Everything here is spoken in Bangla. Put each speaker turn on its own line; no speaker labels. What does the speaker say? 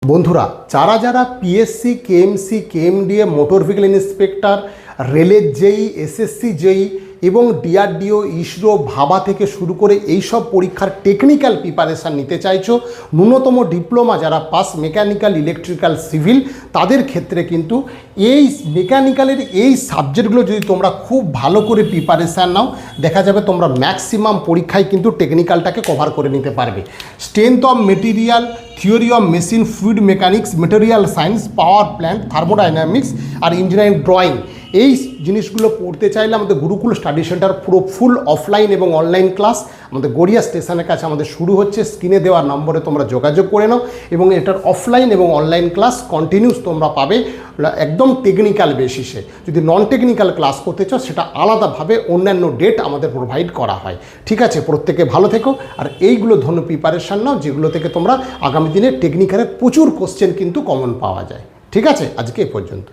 বন্ধুরা, যারা যারা PSC, KMC, KMDA, motor vehicle inspector, রেলের জেই, এসএসসি জেই এবং ডিআরডিও, ইসরো, ভাবা থেকে শুরু করে এই সব পরীক্ষার টেকনিক্যাল প্রিপারেশান নিতে চাইছো, ন্যূনতম ডিপ্লোমা যারা পাস মেকানিক্যাল, ইলেকট্রিক্যাল, সিভিল, তাদের ক্ষেত্রে কিন্তু এই মেকানিক্যালের এই সাবজেক্টগুলো যদি তোমরা খুব ভালো করে প্রিপারেশান নাও, দেখা যাবে তোমরা ম্যাক্সিমাম পরীক্ষায় কিন্তু টেকনিক্যালটাকে কভার করে নিতে পারবে। Strength of material, theory of machine, fluid mechanics, material science, power plant, thermodynamics আর ইঞ্জিনিয়ারিং ড্রয়িং, এই জিনিসগুলো পড়তে চাইলে আমাদের গুরুকুল স্টাডি সেন্টার পুরো ফুল অফলাইন এবং অনলাইন ক্লাস আমাদের গড়িয়া স্টেশনের কাছে আমাদের শুরু হচ্ছে। স্ক্রিনে দেওয়ার নম্বরে তোমরা যোগাযোগ করে নাও এবং এটার অফলাইন এবং অনলাইন ক্লাস কন্টিনিউস তোমরা পাবে একদম টেকনিক্যাল বেসিসে। যদি নন টেকনিক্যাল ক্লাস করতে চাও সেটা আলাদাভাবে অন্যান্য ডেট আমাদের প্রোভাইড করা হয়। ঠিক আছে, প্রত্যেকে ভালো থেকো আর এইগুলো ধরনের প্রিপারেশান নাও যেগুলো থেকে তোমরা আগামী দিনে টেকনিক্যালের প্রচুর কোশ্চেন কিন্তু কমন পাওয়া যায়। ঠিক আছে, আজকে এই পর্যন্ত।